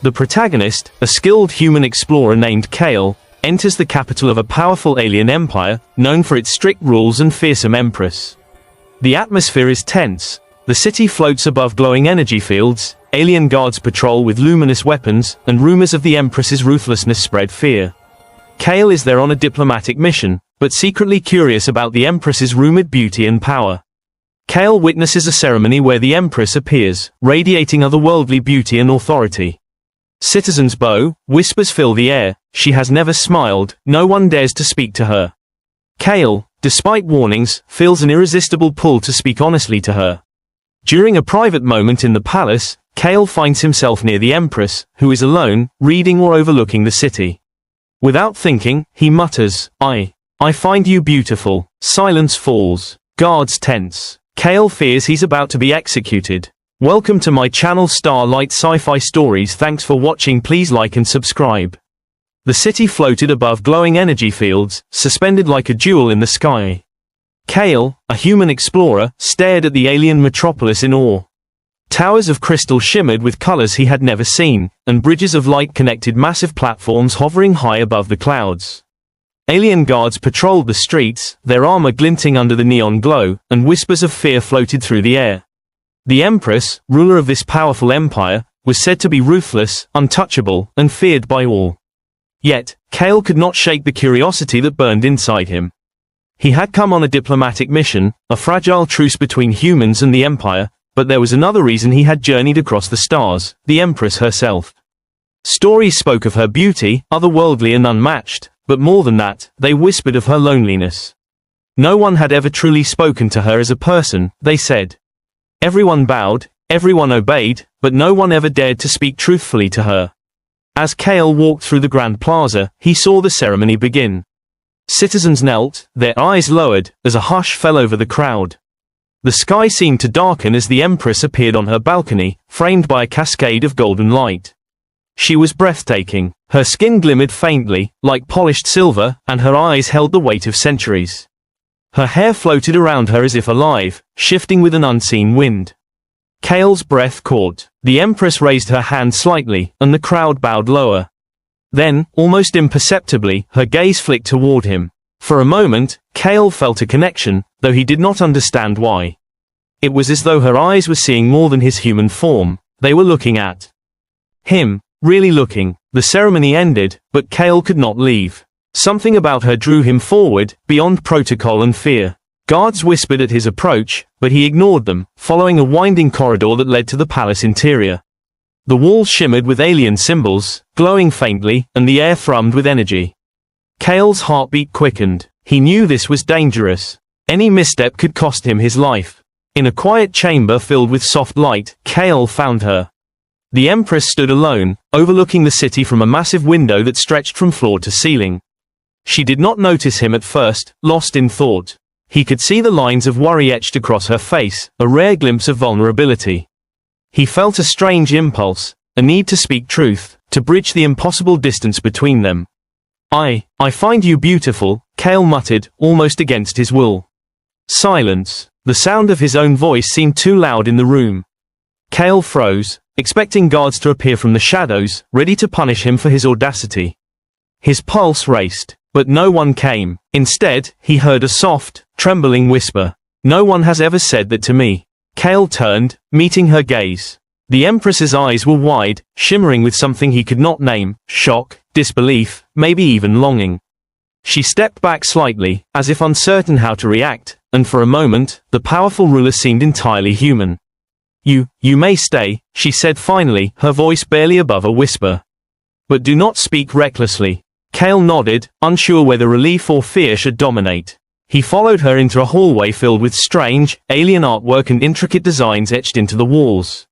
The protagonist, a skilled human explorer named Kale, enters the capital of a powerful alien empire, known for its strict rules and fearsome empress. The atmosphere is tense. The city floats above glowing energy fields, alien guards patrol with luminous weapons, and rumors of the empress's ruthlessness spread fear. Kale is there on a diplomatic mission, but secretly curious about the empress's rumored beauty and power. Kale witnesses a ceremony where the empress appears, radiating otherworldly beauty and authority. Citizens bow, whispers fill the air. She has never smiled, no one dares to speak to her. Kale, despite warnings, feels an irresistible pull to speak honestly to her. During a private moment in the palace, Kale finds himself near the empress, who is alone, reading or overlooking the city. Without thinking, he mutters, I find you beautiful. Silence falls. Guards tense. Kale fears he's about to be executed. Welcome to my channel Starlight Sci-Fi Stories. Thanks for watching. Please like and subscribe. The city floated above glowing energy fields, suspended like a jewel in the sky. Kale, a human explorer, stared at the alien metropolis in awe. Towers of crystal shimmered with colors he had never seen, and bridges of light connected massive platforms hovering high above the clouds. Alien guards patrolled the streets, their armor glinting under the neon glow, and whispers of fear floated through the air. The Empress, ruler of this powerful empire, was said to be ruthless, untouchable, and feared by all. Yet, Kale could not shake the curiosity that burned inside him. He had come on a diplomatic mission, a fragile truce between humans and the Empire, but there was another reason he had journeyed across the stars, the Empress herself. Stories spoke of her beauty, otherworldly and unmatched, but more than that, they whispered of her loneliness. No one had ever truly spoken to her as a person, they said. Everyone bowed, everyone obeyed, but no one ever dared to speak truthfully to her. As Kale walked through the Grand Plaza, he saw the ceremony begin. Citizens knelt, their eyes lowered, as a hush fell over the crowd. The sky seemed to darken as the Empress appeared on her balcony, framed by a cascade of golden light. She was breathtaking. Her skin glimmered faintly, like polished silver, and her eyes held the weight of centuries. Her hair floated around her as if alive, shifting with an unseen wind. Kale's breath caught. The Empress raised her hand slightly, and the crowd bowed lower. Then, almost imperceptibly, her gaze flicked toward him. For a moment, Kale felt a connection, though he did not understand why. It was as though her eyes were seeing more than his human form. They were looking at him, really looking. The ceremony ended, but Kale could not leave. Something about her drew him forward, beyond protocol and fear. Guards whispered at his approach, but he ignored them, following a winding corridor that led to the palace interior. The walls shimmered with alien symbols, glowing faintly, and the air thrummed with energy. Kale's heartbeat quickened. He knew this was dangerous. Any misstep could cost him his life. In a quiet chamber filled with soft light, Kale found her. The Empress stood alone, overlooking the city from a massive window that stretched from floor to ceiling. She did not notice him at first, lost in thought. He could see the lines of worry etched across her face, a rare glimpse of vulnerability. He felt a strange impulse, a need to speak truth, to bridge the impossible distance between them. I find you beautiful, Kale muttered, almost against his will. Silence. The sound of his own voice seemed too loud in the room. Kale froze, expecting guards to appear from the shadows, ready to punish him for his audacity. His pulse raced, but no one came. Instead, he heard a soft, trembling whisper. No one has ever said that to me. Kale turned, meeting her gaze. The Empress's eyes were wide, shimmering with something he could not name, shock, disbelief, maybe even longing. She stepped back slightly, as if uncertain how to react, and for a moment, the powerful ruler seemed entirely human. You may stay, she said finally, her voice barely above a whisper. But do not speak recklessly. Kale nodded, unsure whether relief or fear should dominate. He followed her into a hallway filled with strange, alien artwork and intricate designs etched into the walls.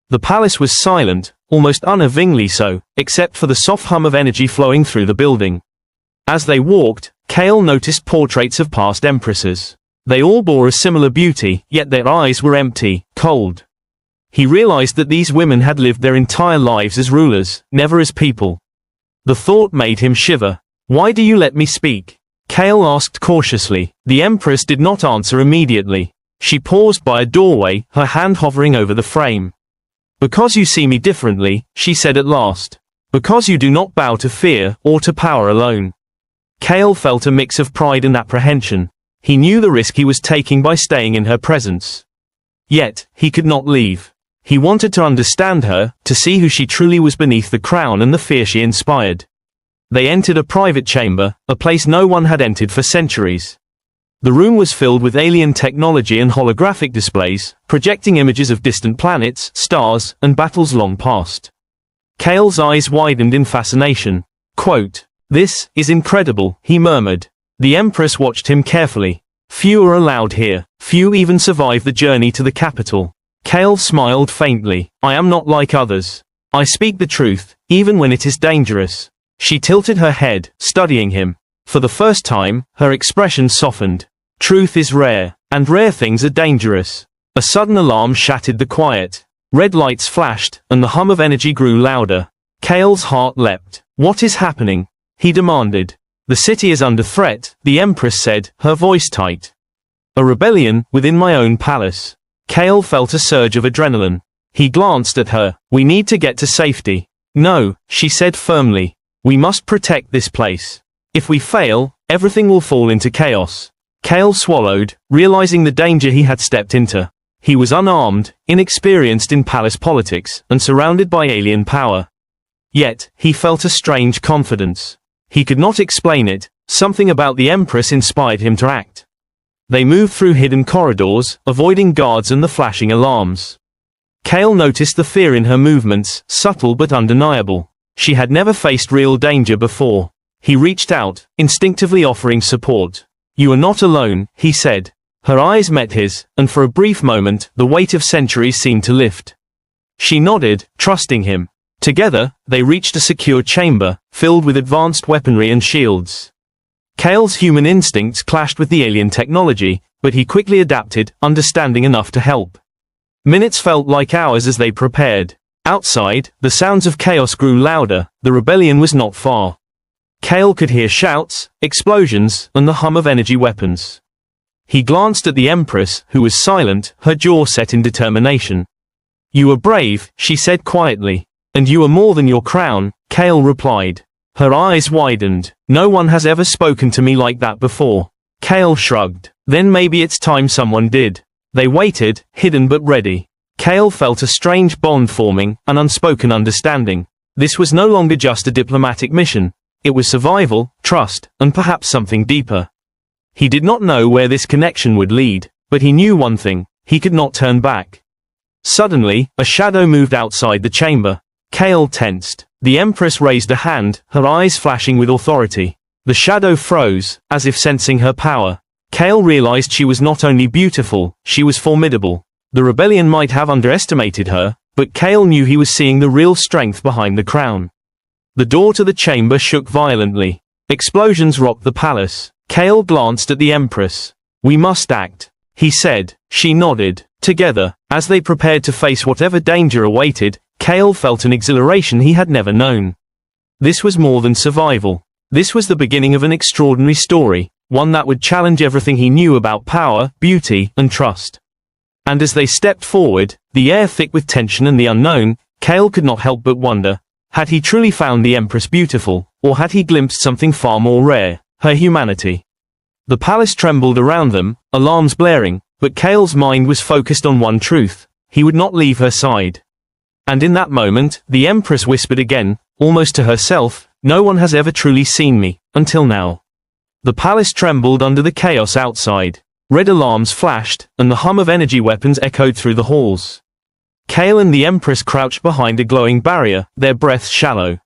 The palace was silent, almost unnervingly so, except for the soft hum of energy flowing through the building. As they walked, Kale noticed portraits of past empresses. They all bore a similar beauty, yet their eyes were empty, cold. He realized that these women had lived their entire lives as rulers, never as people. The thought made him shiver. Why do you let me speak? Kale asked cautiously. The Empress did not answer immediately. She paused by a doorway, her hand hovering over the frame. Because you see me differently, she said at last. Because you do not bow to fear, or to power alone. Kale felt a mix of pride and apprehension. He knew the risk he was taking by staying in her presence. Yet, he could not leave. He wanted to understand her, to see who she truly was beneath the crown and the fear she inspired. They entered a private chamber, a place no one had entered for centuries. The room was filled with alien technology and holographic displays, projecting images of distant planets, stars, and battles long past. Kale's eyes widened in fascination. Quote, "This is incredible," he murmured. The Empress watched him carefully. "Few are allowed here. Few even survive the journey to the capital." Kale smiled faintly. "I am not like others. I speak the truth, even when it is dangerous." She tilted her head, studying him. For the first time, her expression softened. "Truth is rare, and rare things are dangerous." A sudden alarm shattered the quiet. Red lights flashed, and the hum of energy grew louder. Kale's heart leapt. "What is happening?" he demanded. "The city is under threat," the Empress said, her voice tight. "A rebellion, within my own palace." Kale felt a surge of adrenaline. He glanced at her. "We need to get to safety." "No," she said firmly. "We must protect this place. If we fail, everything will fall into chaos." Kale swallowed, realizing the danger he had stepped into. He was unarmed, inexperienced in palace politics, and surrounded by alien power. Yet, he felt a strange confidence. He could not explain it. Something about the Empress inspired him to act. They moved through hidden corridors, avoiding guards and the flashing alarms. Kale noticed the fear in her movements, subtle but undeniable. She had never faced real danger before. He reached out, instinctively offering support. "You are not alone," he said. Her eyes met his, and for a brief moment, the weight of centuries seemed to lift. She nodded, trusting him. Together, they reached a secure chamber, filled with advanced weaponry and shields. Kale's human instincts clashed with the alien technology, but he quickly adapted, understanding enough to help. Minutes felt like hours as they prepared. Outside, the sounds of chaos grew louder. The rebellion was not far. Kale could hear shouts, explosions, and the hum of energy weapons. He glanced at the Empress, who was silent, her jaw set in determination. "You are brave," she said quietly. "And you are more than your crown," Kale replied. Her eyes widened. "No one has ever spoken to me like that before." Kale shrugged. "Then maybe it's time someone did." They waited, hidden but ready. Kale felt a strange bond forming, an unspoken understanding. This was no longer just a diplomatic mission. It was survival, trust, and perhaps something deeper. He did not know where this connection would lead, but he knew one thing: he could not turn back. Suddenly, a shadow moved outside the chamber. Kale tensed. The Empress raised a hand, her eyes flashing with authority. The shadow froze, as if sensing her power. Kale realized she was not only beautiful, she was formidable. The rebellion might have underestimated her, but Kale knew he was seeing the real strength behind the crown. The door to the chamber shook violently. Explosions rocked the palace. Kale glanced at the Empress. "We must act," he said. She nodded. Together, as they prepared to face whatever danger awaited, Kale felt an exhilaration he had never known. This was more than survival. This was the beginning of an extraordinary story, one that would challenge everything he knew about power, beauty, and trust. And as they stepped forward, the air thick with tension and the unknown, Kale could not help but wonder, had he truly found the Empress beautiful, or had he glimpsed something far more rare, her humanity? The palace trembled around them, alarms blaring, but Kale's mind was focused on one truth: he would not leave her side. And in that moment, the Empress whispered again, almost to herself, "No one has ever truly seen me, until now." The palace trembled under the chaos outside. Red alarms flashed, and the hum of energy weapons echoed through the halls. Kale and the Empress crouched behind a glowing barrier, their breaths shallow.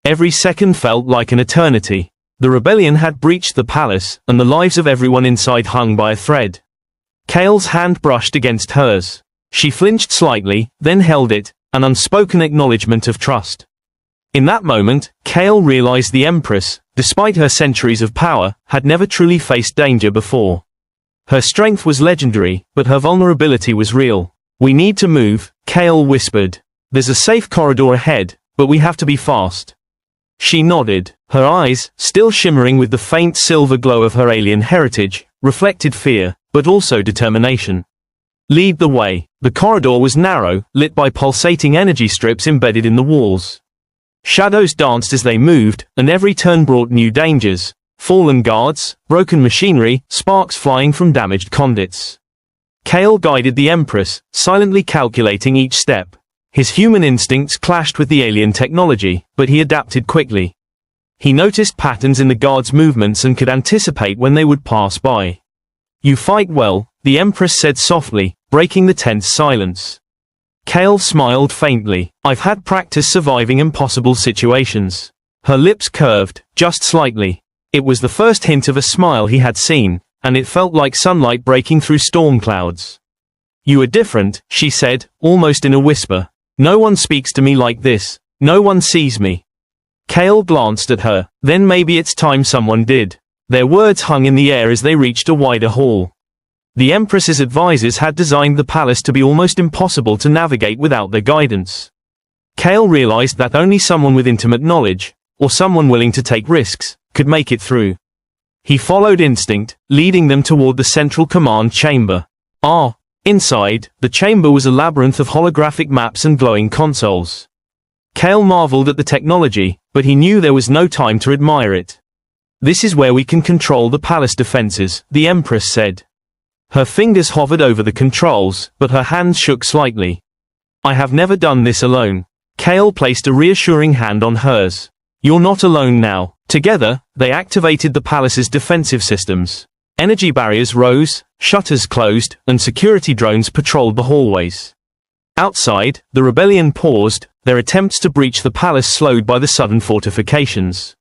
Every second felt like an eternity. The rebellion had breached the palace, and the lives of everyone inside hung by a thread. Kale's hand brushed against hers. She flinched slightly, then held it, an unspoken acknowledgement of trust. In that moment, Kale realized the Empress, despite her centuries of power, had never truly faced danger before. Her strength was legendary, but her vulnerability was real. "We need to move," Kale whispered. "There's a safe corridor ahead, but we have to be fast." She nodded. Her eyes, still shimmering with the faint silver glow of her alien heritage, reflected fear, but also determination. Lead the way. The corridor was narrow, lit by pulsating energy strips embedded in the walls. Shadows danced as they moved, and every turn brought new dangers. Fallen guards, broken machinery, sparks flying from damaged conduits. Kale guided the Empress, silently calculating each step. His human instincts clashed with the alien technology, but he adapted quickly. He noticed patterns in the guards' movements and could anticipate when they would pass by. "You fight well," the Empress said softly, breaking the tense silence. Kale smiled faintly. "I've had practice surviving impossible situations." Her lips curved, just slightly. It was the first hint of a smile he had seen, and it felt like sunlight breaking through storm clouds. "You are different," she said, almost in a whisper. "No one speaks to me like this. No one sees me." Kale glanced at her. "Then maybe it's time someone did." Their words hung in the air as they reached a wider hall. The Empress's advisors had designed the palace to be almost impossible to navigate without their guidance. Kale realized that only someone with intimate knowledge, or someone willing to take risks, could make it through. He followed instinct, leading them toward the central command chamber. Inside, the chamber was a labyrinth of holographic maps and glowing consoles. Kale marveled at the technology, but he knew there was no time to admire it. "This is where we can control the palace defenses," the Empress said. Her fingers hovered over the controls, but her hands shook slightly. "I have never done this alone." Kale placed a reassuring hand on hers. "You're not alone now." Together, they activated the palace's defensive systems. Energy barriers rose, shutters closed, and security drones patrolled the hallways. Outside, the rebellion paused, their attempts to breach the palace slowed by the sudden fortifications.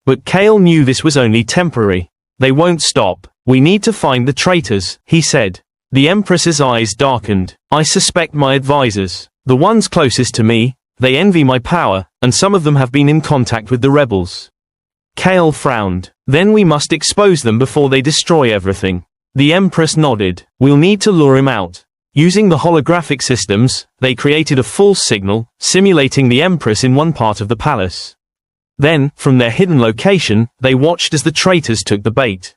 But Kale knew this was only temporary. "They won't stop. We need to find the traitors," he said. The Empress's eyes darkened. "I suspect my advisors. The ones closest to me. They envy my power, and some of them have been in contact with the rebels." Kale frowned. "Then we must expose them before they destroy everything." The Empress nodded. "We'll need to lure him out." Using the holographic systems, they created a false signal, simulating the Empress in one part of the palace. Then, from their hidden location, they watched as the traitors took the bait.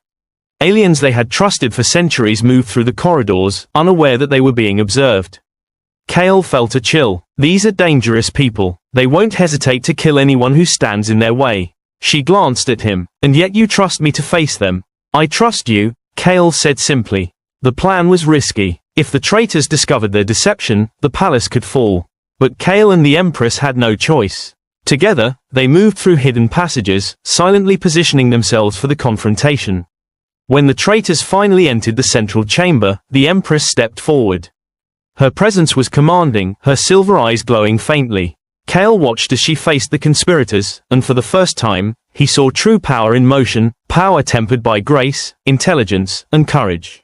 Aliens they had trusted for centuries moved through the corridors, unaware that they were being observed. Kale felt a chill. "These are dangerous people. They won't hesitate to kill anyone who stands in their way." She glanced at him. "And yet you trust me to face them." "I trust you," Kale said simply. The plan was risky. If the traitors discovered their deception, the palace could fall. But Kale and the Empress had no choice. Together, they moved through hidden passages, silently positioning themselves for the confrontation. When the traitors finally entered the central chamber, the Empress stepped forward. Her presence was commanding, her silver eyes glowing faintly. Kale watched as she faced the conspirators, and for the first time, he saw true power in motion, power tempered by grace, intelligence, and courage.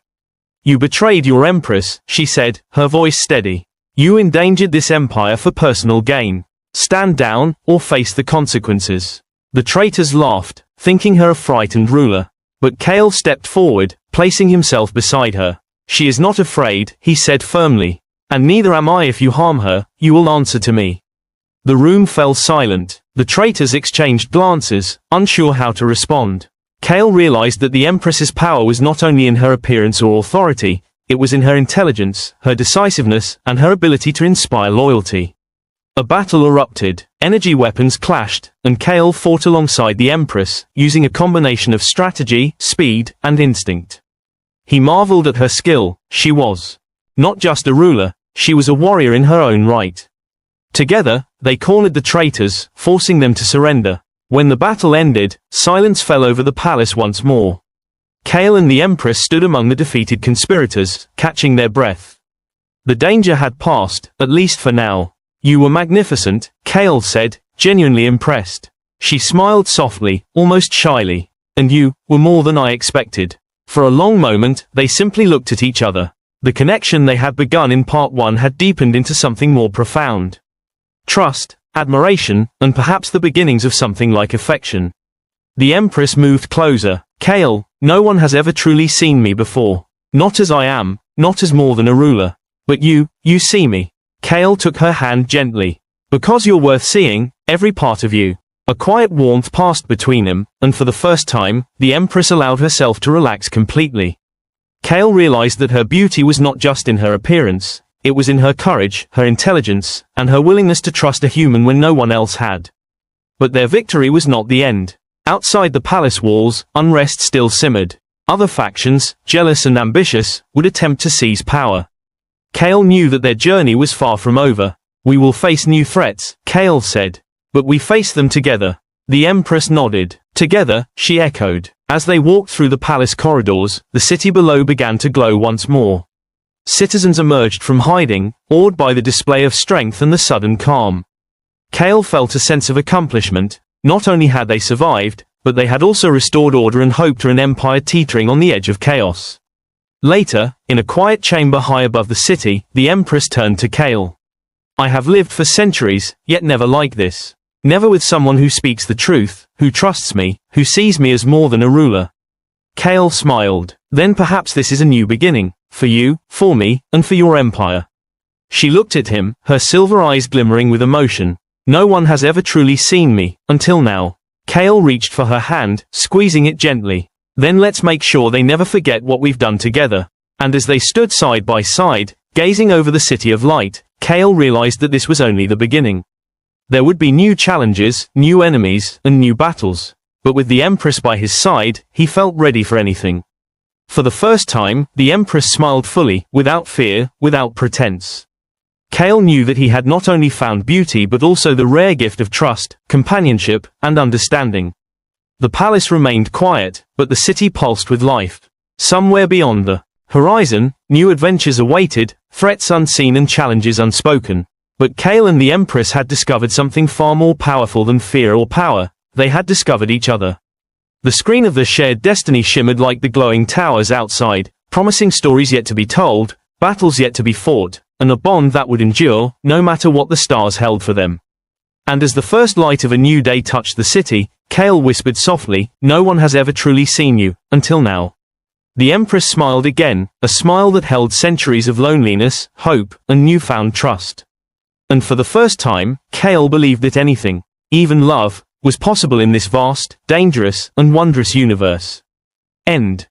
"You betrayed your Empress," she said, her voice steady. "You endangered this empire for personal gain. Stand down, or face the consequences." The traitors laughed, thinking her a frightened ruler. But Kale stepped forward, placing himself beside her. "She is not afraid," he said firmly. "And neither am I. If you harm her, you will answer to me." The room fell silent. The traitors exchanged glances, unsure how to respond. Kale realized that the Empress's power was not only in her appearance or authority, it was in her intelligence, her decisiveness, and her ability to inspire loyalty. A battle erupted, energy weapons clashed, and Kale fought alongside the Empress, using a combination of strategy, speed, and instinct. He marveled at her skill. She was not just a ruler, she was a warrior in her own right. Together, they cornered the traitors, forcing them to surrender. When the battle ended, silence fell over the palace once more. Kale and the Empress stood among the defeated conspirators, catching their breath. The danger had passed, at least for now. "You were magnificent," Kale said, genuinely impressed. She smiled softly, almost shyly. "And you were more than I expected." For a long moment, they simply looked at each other. The connection they had begun in part 1 had deepened into something more profound. Trust, admiration, and perhaps the beginnings of something like affection. The Empress moved closer. "Kale, no one has ever truly seen me before. Not as I am, not as more than a ruler. But you see me." Kale took her hand gently. "Because you're worth seeing, every part of you." A quiet warmth passed between them, and for the first time, the Empress allowed herself to relax completely. Kale realized that her beauty was not just in her appearance, it was in her courage, her intelligence, and her willingness to trust a human when no one else had. But their victory was not the end. Outside the palace walls, unrest still simmered. Other factions, jealous and ambitious, would attempt to seize power. Kale knew that their journey was far from over. "We will face new threats," Kale said. "But we face them together." The Empress nodded. "Together," she echoed. As they walked through the palace corridors, the city below began to glow once more. Citizens emerged from hiding, awed by the display of strength and the sudden calm. Kale felt a sense of accomplishment. Not only had they survived, but they had also restored order and hope to an empire teetering on the edge of chaos. Later, in a quiet chamber high above the city, the Empress turned to Kale. "I have lived for centuries, yet never like this. Never with someone who speaks the truth, who trusts me, who sees me as more than a ruler." Kale smiled. "Then perhaps this is a new beginning, for you, for me, and for your empire." She looked at him, her silver eyes glimmering with emotion. "No one has ever truly seen me, until now." Kale reached for her hand, squeezing it gently. "Then let's make sure they never forget what we've done together." And as they stood side by side, gazing over the city of light, Kale realized that this was only the beginning. There would be new challenges, new enemies, and new battles. But with the Empress by his side, he felt ready for anything. For the first time, the Empress smiled fully, without fear, without pretense. Kale knew that he had not only found beauty but also the rare gift of trust, companionship, and understanding. The palace remained quiet, but the city pulsed with life. Somewhere beyond the horizon, new adventures awaited, threats unseen and challenges unspoken. But Kale and the Empress had discovered something far more powerful than fear or power. They had discovered each other. The screen of their shared destiny shimmered like the glowing towers outside, promising stories yet to be told, battles yet to be fought, and a bond that would endure, no matter what the stars held for them. And as the first light of a new day touched the city, Kale whispered softly, "No one has ever truly seen you, until now." The Empress smiled again, a smile that held centuries of loneliness, hope, and newfound trust. And for the first time, Kale believed that anything, even love, was possible in this vast, dangerous, and wondrous universe. End.